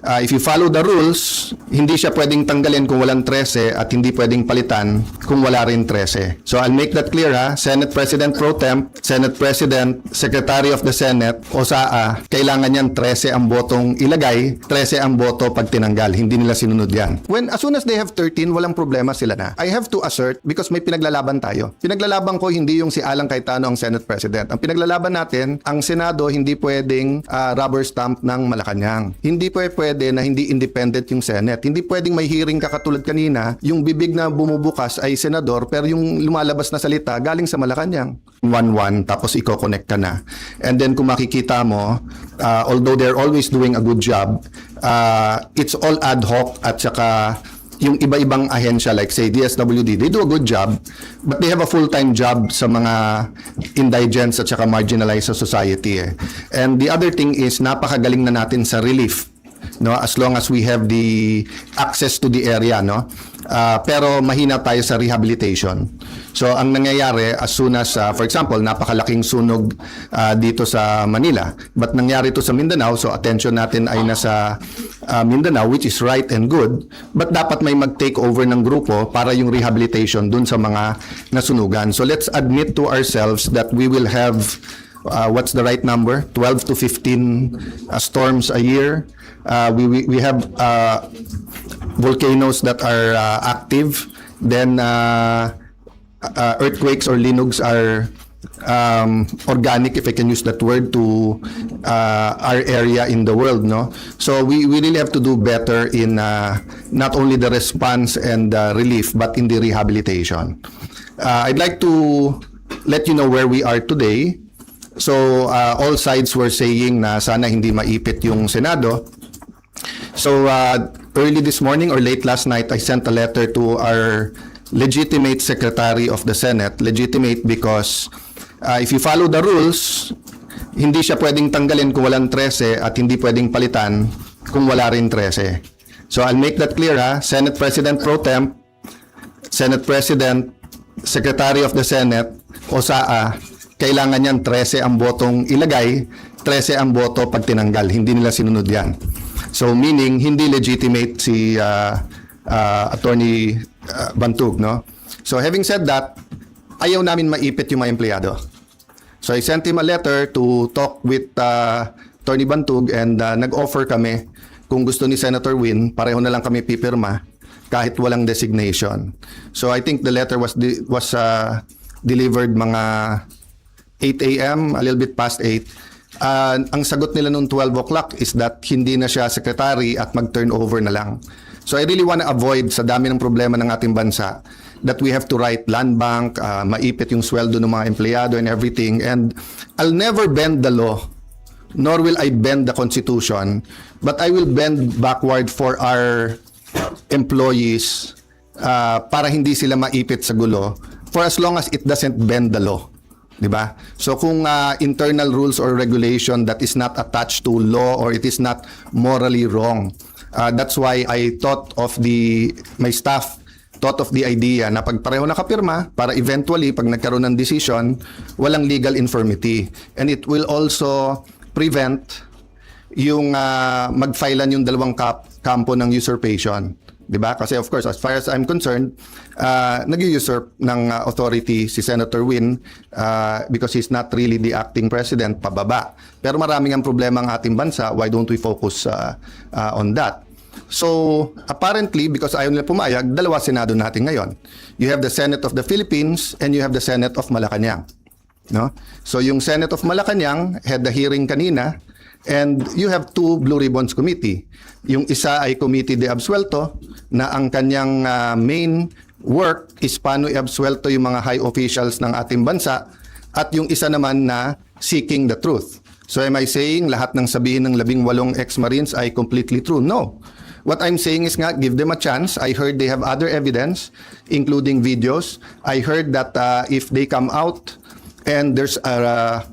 If you follow the rules, hindi siya pwedeng tanggalin kung walang 13 at hindi pwedeng palitan kung wala rin 13. So I'll make that clear ha. Senate President Pro Temp, Senate President, Secretary of the Senate, o SAA, kailangan yan 13 ang botong ilagay, 13 ang boto pag tinanggal. Hindi nila sinunod yan. As soon as they have 13, walang problema sila na. I have to assert because may pinaglalaban tayo. Pinaglalaban ko hindi yung si Alan Cayetano ang Senate President. Ang pinaglalaban natin, ang Senado hindi pwedeng rubber stamp ng Malacanang. Hindi pwede na hindi independent yung Senate. Hindi pwedeng may hearing ka katulad kanina, yung bibig na bumubukas ay senador pero yung lumalabas na salita galing sa Malacanang. 1-1 tapos i-connect ka na. And then kung makikita mo, although they're always doing a good job, it's all ad hoc at saka yung iba-ibang ahensya like say DSWD, they do a good job but they have a full-time job sa mga indigents at saka marginalized sa society. And the other thing is napakagaling na natin sa relief, no, as long as we have the access to the area, no. Pero mahina tayo sa rehabilitation. So ang nangyayari as soon as for example napakalaking sunog dito sa Manila but nangyari ito sa Mindanao, so attention natin ay nasa Mindanao, which is right and good, but dapat may mag-take over ng grupo para yung rehabilitation dun sa mga nasunugan. So let's admit to ourselves that we will have what's the right number? 12 to 15 storms a year. We have volcanoes that are active. Then earthquakes or linugs are organic, if I can use that word, to our area in the world, no? So we really have to do better in not only the response and relief, but in the rehabilitation. I'd like to let you know where we are today. So all sides were saying na sana hindi maipit yung Senado. So early this morning or late last night, I sent a letter to our legitimate Secretary of the Senate. Legitimate because if you follow the rules, hindi siya pwedeng tanggalin kung walang 13 at hindi pwedeng palitan kung wala rin 13. So I'll make that clear ha. Senate President Pro Temp, Senate President, Secretary of the Senate, o SAA, kailangan yan 13 ang botong ilagay, 13 ang boto pag tinanggal. Hindi nila sinunod yan. So meaning, hindi legitimate si Attorney Bantug, no? So having said that, ayaw namin maipit yung mga empleyado. So I sent him a letter to talk with Attorney Bantug and nag-offer kami kung gusto ni Senator Win, pareho na lang kami pipirma kahit walang designation. So I think the letter was delivered mga 8 a.m., a little bit past 8. Ang sagot nila noong 12 o'clock is that hindi na siya secretary at mag-turnover na lang. So I really want to avoid sa dami ng problema ng ating bansa that we have to write land bank, maipit yung sweldo ng mga empleyado and everything. And I'll never bend the law, nor will I bend the Constitution, but I will bend backward for our employees para hindi sila maipit sa gulo for as long as it doesn't bend the law. Diba? So kung internal rules or regulation that is not attached to law or it is not morally wrong, that's why I thought of my staff thought of the idea na pag pareho nakapirma para eventually pag nagkaroon ng decision, walang legal infirmity. And it will also prevent yung magfilean yung dalawang kampo ng usurpation. Diba? Kasi of course, as far as I'm concerned, nag-usurp ng authority si Senator Win because he's not really the acting president, pababa. Pero maraming ang problema ang ating bansa, why don't we focus on that? So, apparently, because ayaw nila pumayag, dalawa Senado natin ngayon. You have the Senate of the Philippines and you have the Senate of Malacanang. No? So, yung Senate of Malacanang had the hearing kanina. And you have two Blue Ribbons Committee. Yung isa ay Committee de Absuelto na ang kanyang main work is paano i-absuelto yung mga high officials ng ating bansa at yung isa naman na seeking the truth. So am I saying lahat ng sabihin ng 18 ex-Marines ay completely true? No. What I'm saying is nga, give them a chance. I heard they have other evidence, including videos. I heard that if they come out and there's a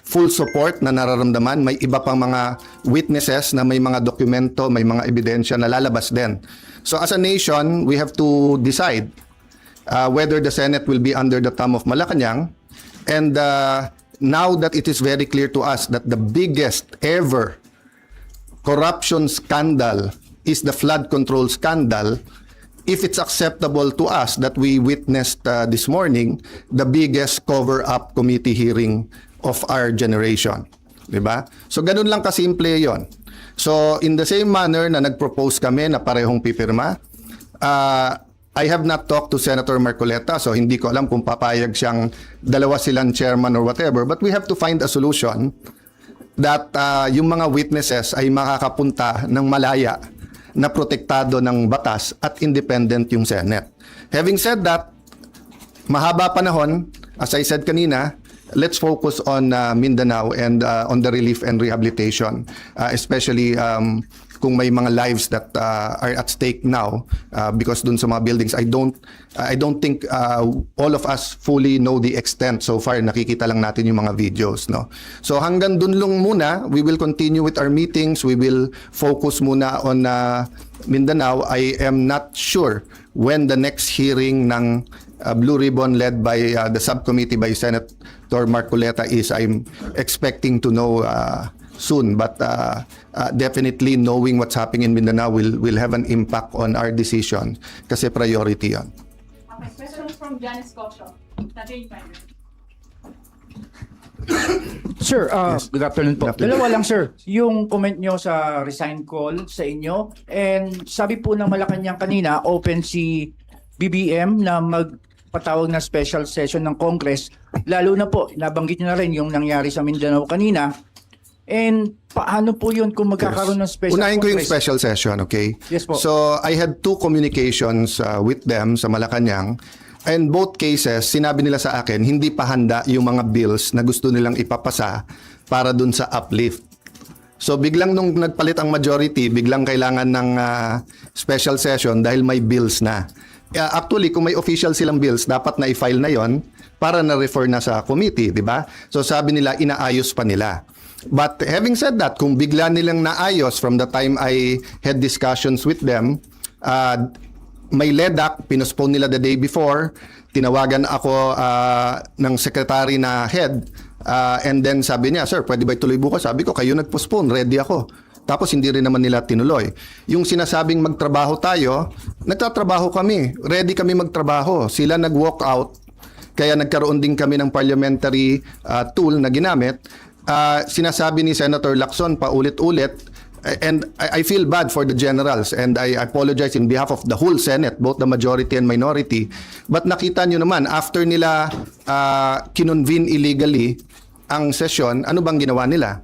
full support na nararamdaman, may iba pang mga witnesses na may mga dokumento, may mga ebidensya na lalabas din. So as a nation, we have to decide whether the Senate will be under the thumb of Malacanang. And now that it is very clear to us that the biggest ever corruption scandal is the flood control scandal, if it's acceptable to us that we witnessed this morning the biggest cover-up committee hearing of our generation. Diba? So ganun lang kasimple yon. So in the same manner na nag-propose kami na parehong pipirma, I have not talked to Senator Marcoleta, so hindi ko alam kung papayag siyang dalawa silang chairman or whatever, but we have to find a solution that yung mga witnesses ay makakapunta ng malaya na protektado ng batas at independent yung Senate. Having said that, mahaba panahon, as I said kanina, let's focus on Mindanao and on the relief and rehabilitation, especially kung may mga lives that are at stake now because dun sa mga buildings. I don't think all of us fully know the extent. So far nakikita lang natin yung mga videos, no. So hanggang dun lang muna, we will continue with our meetings. We will focus muna on Mindanao. I am not sure when the next hearing ng Blue Ribbon led by the subcommittee by Senator Marcoleta is. I'm expecting to know soon, but definitely knowing what's happening in Mindanao will have an impact on our decision kasi priority yon. Okay, question from Janice Cocho. Natin finder. Sir, good afternoon po. Good afternoon. Dalawa lang, sir. Yung comment nyo sa resign call sa inyo, and sabi po ng Malacanang kanina, open si BBM na magpatawag na special session ng Congress. Lalo na po, nabanggit nyo na rin yung nangyari sa Mindanao kanina. And paano po yun kung magkakaroon ng special Unahin ko yung Congress? special session, okay? Yes po. So, I had 2 communications with them sa Malacanang. And both cases, sinabi nila sa akin, hindi pa handa yung mga bills na gusto nilang ipapasa para dun sa uplift. So, biglang nung nagpalit ang majority, biglang kailangan ng special session dahil may bills na. Actually, kung may official silang bills, dapat na i-file na yon para na-refer na sa committee, di ba? So, sabi nila, inaayos pa nila. But having said that, kung bigla nilang naayos from the time I had discussions with them, may LEDAC, pinospone nila the day before, tinawagan ako ng secretary na head, and then sabi niya, sir, pwede ba ituloy bukas? Sabi ko, kayo nag-postpone, ready ako. Tapos hindi rin naman nila tinuloy. Yung sinasabing magtrabaho tayo, nagtatrabaho kami, ready kami magtrabaho. Sila nag-walk out, kaya nagkaroon din kami ng parliamentary tool na ginamit. Sinasabi ni Senator Lacson paulit-ulit, and I feel bad for the generals and I apologize in behalf of the whole Senate, both the majority and minority. But nakita nyo naman, after nila kinonvene illegally ang session, ano bang ginawa nila?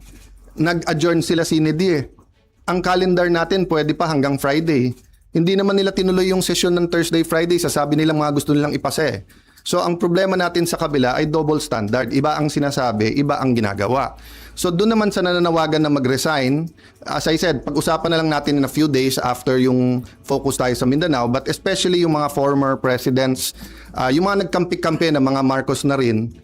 Nag-adjourn sila sine die. Ang calendar natin pwede pa hanggang Friday. Hindi naman nila tinuloy yung session ng Thursday, Friday. Sasabi nila mga gusto nilang ipase. So ang problema natin sa kabila ay double standard. Iba ang sinasabi, iba ang ginagawa. So doon naman sa nananawagan na mag-resign, as I said, pag-usapan na lang natin in a few days after yung focus tayo sa Mindanao, but especially yung mga former presidents, yung mga nagkampi-kampi na mga Marcos na rin,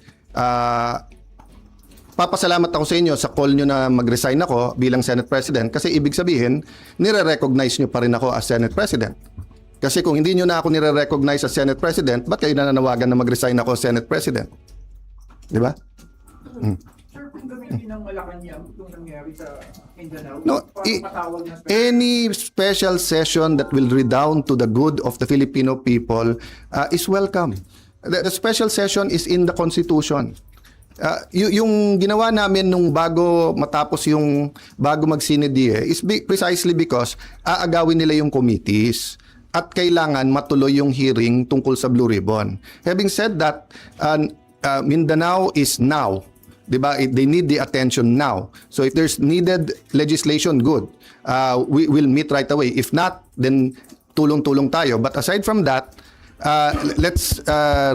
papasalamat ako sa inyo sa call nyo na mag-resign ako bilang Senate President kasi ibig sabihin, nire-recognize nyo pa rin ako as Senate President. Kasi kung hindi nyo na ako nire-recognize as Senate President, ba't kayo nananawagan na mag-resign ako as Senate President? Di ba? Sir, kung gamitin ng Malacanang itong nangyari sa Mindanao, No, patawag na special any special session that will redound to the good of the Filipino people is welcome. The special session is in the Constitution. Yung ginawa namin nung bago matapos yung bago mag-sinedie is precisely because aagawin nila yung committees at kailangan matuloy yung hearing tungkol sa Blue Ribbon. Having said that, Mindanao is now. Diba? They need the attention now. So if there's needed legislation, good. We will meet right away. If not, then tulong-tulong tayo. But aside from that, let's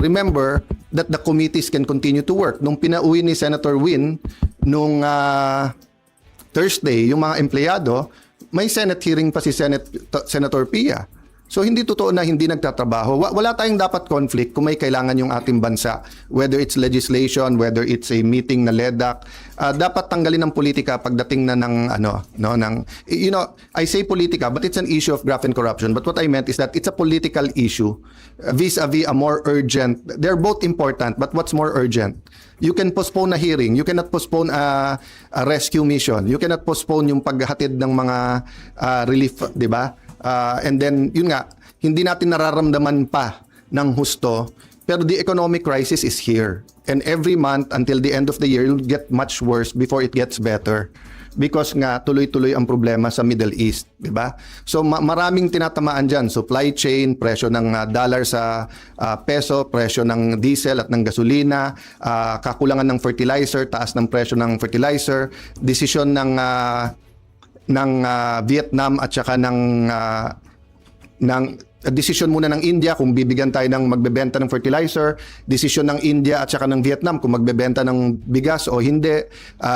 remember that the committees can continue to work. Nung pinauwi ni Senator Win, nung Thursday, yung mga empleyado, may Senate hearing pa si Senator Pia. So hindi totoo na hindi nagtatrabaho. Wala tayong dapat conflict kung may kailangan yung ating bansa. Whether it's legislation, whether it's a meeting na LEDAC, dapat tanggalin ng politika pagdating na ng I say politika, but it's an issue of graft and corruption. But what I meant is that it's a political issue vis-a-vis a more urgent. They're both important, but what's more urgent? You can postpone a hearing. You cannot postpone a rescue mission. You cannot postpone yung paghatid ng mga relief, di ba? And then, yun nga, hindi natin nararamdaman pa ng husto, pero the economic crisis is here. And every month until the end of the year, it will get much worse before it gets better. Because nga, tuloy-tuloy ang problema sa Middle East, di ba? So, maraming tinatamaan dyan. Supply chain, presyo ng dollar sa peso, presyo ng diesel at ng gasolina, kakulangan ng fertilizer, taas ng presyo ng fertilizer, desisyon ng Vietnam at saka ng decision muna ng India kung bibigyan tayo ng magbebenta ng fertilizer, decision ng India at saka ng Vietnam kung magbebenta ng bigas o hindi,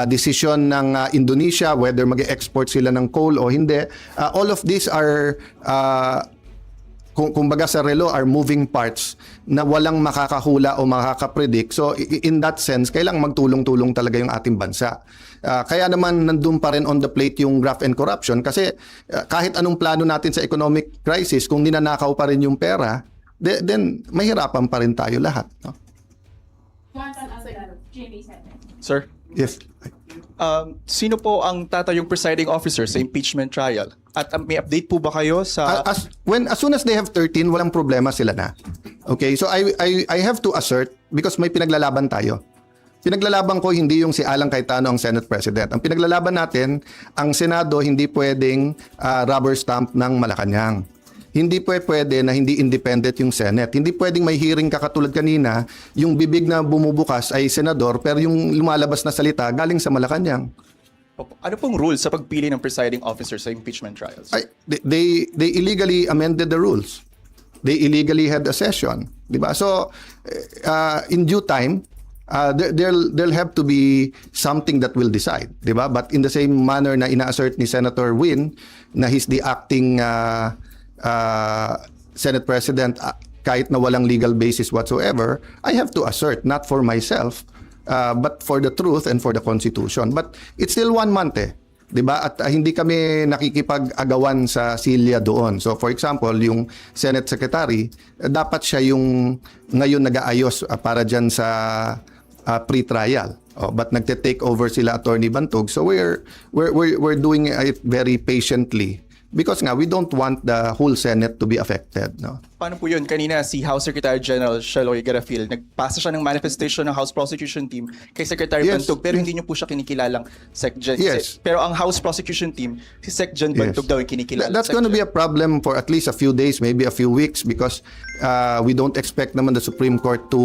decision ng Indonesia whether mag-export sila ng coal o hindi. All of these are kumbaga sa relo are moving parts na walang makakahula o makakapredict. So in that sense, kailangang magtulong-tulong talaga yung ating bansa. Kaya naman nandun pa rin on the plate yung graft and corruption kasi kahit anong plano natin sa economic crisis, kung ninanakaw pa rin yung pera, then mahirapan pa rin tayo lahat. No? Jonathan Aguilar, GMA7. Sir, Yes. sino po ang tatayong presiding officer sa impeachment trial? At may update po ba kayo sa... As soon as they have 13, walang problema sila na. Okay, so I have to assert because may pinaglalaban tayo. Pinaglalaban ko hindi yung si Alan Cayetano ang Senate President. Ang pinaglalaban natin, ang Senado hindi pwedeng rubber stamp ng Malacanang. Hindi pwede na hindi independent yung Senate. Hindi pwedeng may hearing ka katulad kanina, yung bibig na bumubukas ay senador pero yung lumalabas na salita galing sa Malacanang. Ano pong rules sa pagpili ng presiding officer sa impeachment trials? They illegally amended the rules. They illegally had a session, 'di ba? So in due time, there'll have to be something that will decide, 'di ba? But in the same manner na ina-assert ni Senator Win na he's the acting Senate President kahit na walang legal basis whatsoever, I have to assert not for myself but for the truth and for the Constitution. But it's still 1 month 'di ba? At hindi kami nakikipag-agawan sa silya doon. So for example, yung Senate Secretary, dapat siya yung ngayon nag-aayos para diyan sa pre-trial. But nagte-take over sila Attorney Bantog. So we're doing it very patiently. Because nga, we don't want the whole Senate to be affected. No? Paano po yun? Kanina si House Secretary General Sheloy Garafil, nagpasa siya ng manifestation ng House Prosecution Team kay Secretary Yes. Bantog pero hindi niyo po siya kinikilalang SecGen. Yes. Pero ang House Prosecution Team, si SecGen Bantog daw yung kinikilala. That's going to be a problem for at least a few days, maybe a few weeks because we don't expect naman the Supreme Court to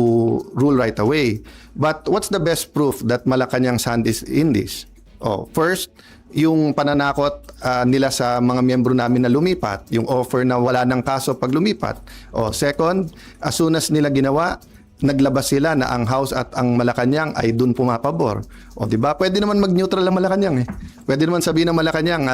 rule right away. But what's the best proof that Malacanang's hand is in this? First, yung pananakot nila sa mga miyembro namin na lumipat, yung offer na wala ng kaso pag lumipat. Second, as soon as nila ginawa, naglabas sila na ang House at ang Malacanang ay dun pumapabor. Di ba? Pwede naman mag-neutral ang Malacanang Pwede naman sabihin ng Malacanang,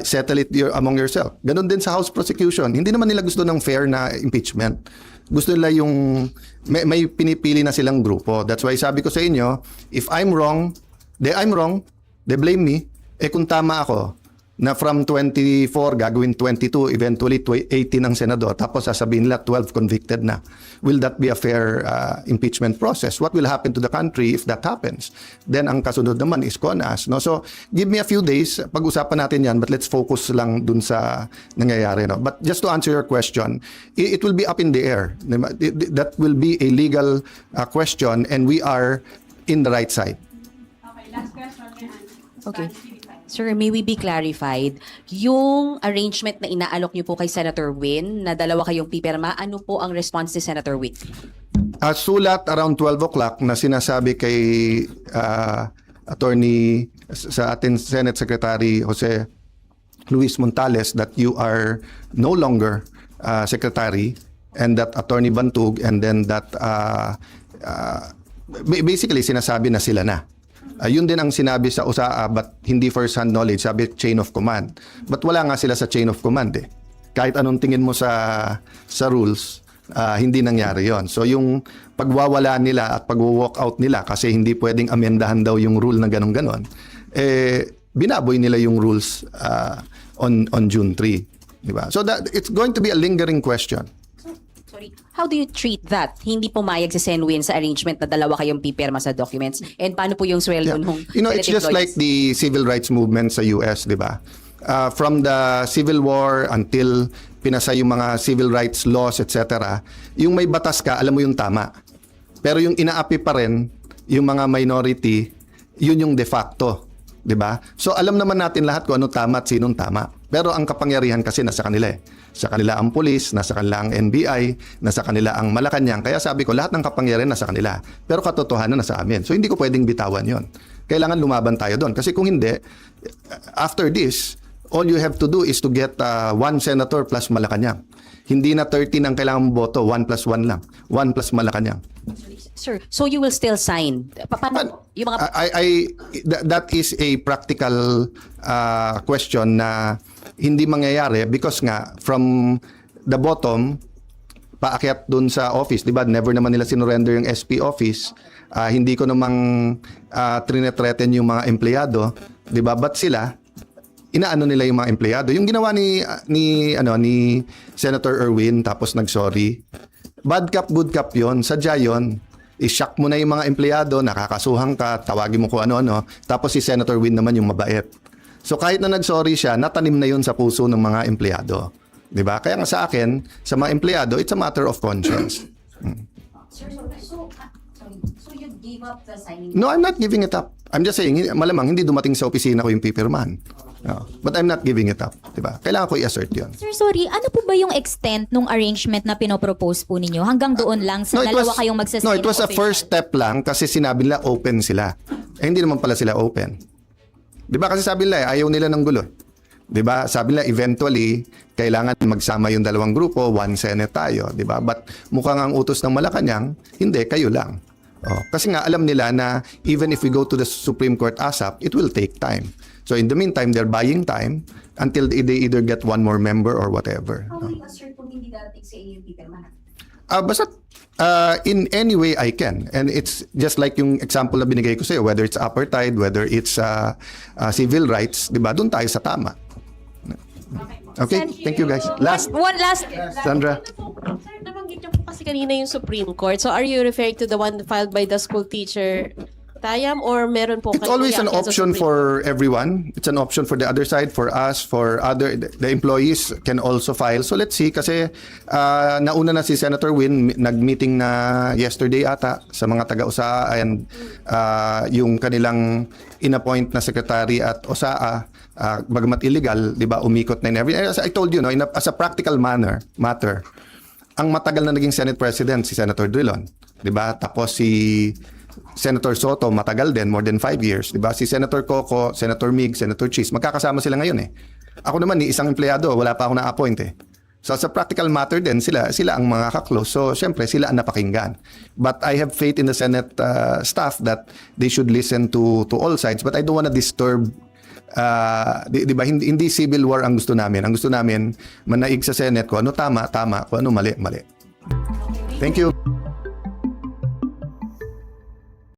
settle it among yourself. Ganon din sa House prosecution. Hindi naman nila gusto ng fair na impeachment. Gusto nila yung may pinipili na silang grupo. That's why sabi ko sa inyo, if I'm wrong, they blame me. Kung tama ako, na from 24 gagawin 22, eventually 18 ang senador, tapos sasabihin nila 12 convicted na. Will that be a fair impeachment process? What will happen to the country if that happens? Then ang kasunod naman is CONAS. No? So give me a few days, pag-usapan natin yan, but let's focus lang dun sa nangyayari. No? But just to answer your question, it will be up in the air. That will be a legal question and we are in the right side. Okay, last question kay Anne. Okay. Sir, may we be clarified, yung arrangement na inaalok niyo po kay Senator Win, na dalawa kayong pipirma, ano po ang response ni Senator Win? Sulat around 12 o'clock na sinasabi kay attorney sa ating Senate Secretary Jose Luis Montales that you are no longer secretary and that Attorney Bantug and then that basically sinasabi na sila na. Yun din ang sinabi sa USAA but hindi first-hand knowledge, sabi chain of command. But wala nga sila sa chain of command kahit anong tingin mo sa rules, hindi nangyari yon. So yung pagwawala nila at pag-walk out nila kasi hindi pwedeng amendahan daw yung rule na ganon-ganon, binaboy nila yung rules on June 3. Diba? So that it's going to be a lingering question. Sorry. How do you treat that? Hindi pumayag si Senwin sa arrangement na dalawa kayong pipirma sa documents. And paano po yung sweldo nung You know, it's Senate just like employees? the civil rights movement sa US, di ba? From the Civil War until pinasa yung mga civil rights laws, etc., yung may batas ka, alam mo yung tama. Pero yung inaapi pa rin, yung mga minority, yun yung de facto. Di ba? So alam naman natin lahat kung ano tama at sinong tama. Pero ang kapangyarihan kasi nasa kanila eh. Sa kanila ang pulis, nasa kanila ang NBI, nasa kanila ang Malacanang. Kaya sabi ko, lahat ng kapangyarihan nasa kanila. Pero katotohanan nasa amin. So hindi ko pwedeng bitawan yon. Kailangan lumaban tayo doon. Kasi kung hindi, after this, all you have to do is to get one senator plus Malacanang. Hindi na 13 ang kailangan mong boto, 1 plus 1 lang. 1 plus Malacanang. Sir, so you will still sign? Paano yung mga... That is a practical question na hindi mangyayari because nga from the bottom paakyat dun sa office, di ba? Never naman nila sinurrender yung SP office. Hindi ko namang trinetreten yung mga empleyado, di ba? But sila inaano nila yung mga empleyado. Yung ginawa ni Senator Erwin tapos nagsorry. Bad cop, good cop 'yon. Sadya 'yon. I-shock mo na yung mga empleyado, nakakasuhan ka, tawagin mo kung ano-ano, tapos si Senator Win naman yung mabait. So kahit na nag-sorry siya, natanim na yun sa puso ng mga empleyado. 'Di ba? Kaya nga sa akin, sa mga empleyado, it's a matter of conscience. Sir, so you gave up the signing? No, I'm not giving it up. I'm just saying, malamang hindi dumating sa opisina ko yung pipirmahan. No. But I'm not giving it up. 'Di ba? Kailangan ko i-assert yun. Sir, sorry, ano po ba yung extent nung arrangement na pinopropose po ninyo? Hanggang doon lang sa dalawa kayong magsasign? No, it was a first step lang kasi sinabi nila open sila. Hindi naman pala sila open. 'Di ba kasi sabi nila ayaw nila ng gulo. 'Di ba? Sabi nila eventually kailangan magsama yung dalawang grupo, one Senate tayo, 'di ba? But mukhang ang utos ng Malacanang, hindi kayo lang. Oh, kasi nga alam nila na even if we go to the Supreme Court ASAP, it will take time. So in the meantime, they're buying time until they either get one more member or whatever. How will you assert kung hindi darating sa inyo yung pipirmahan? Basta in any way I can. And it's just like yung example na binigay ko sa'yo, whether it's apartheid, whether it's civil rights, di ba? Doon tayo sa tama. Okay, thank you guys. Last, One last. Sandra. Sir, nabanggit niyo po kasi kanina yung Supreme Court. So are you referring to the one filed by the school teacher, Tayam, or meron po It's always an option for everyone. It's an option for the other side, for us, for the employees can also file. So let's see kasi nauna na si Senator Win, nag-meeting na yesterday ata sa mga taga-USAA and yung kanilang inappoint na secretary at USAA, bagamat illegal, 'di ba, umikot na in every. As I told you, no, as a practical matter, ang matagal na naging Senate President si Senator Drilon, 'di ba? Tapos si Senator Soto, matagal din, more than 5 years. Diba? Si Senator Coco, Senator Mig, Senator Cheese, magkakasama sila ngayon eh. Ako naman, ni isang empleyado, wala pa ako na-appoint eh. So sa practical matter din, sila ang mga kaklose. So syempre, sila ang napakinggan. But I have faith in the Senate staff that they should listen to all sides. But I don't want to disturb, diba, hindi civil war ang gusto namin. Ang gusto namin, manaig sa Senate ko, ano tama, kung ano mali. Thank you.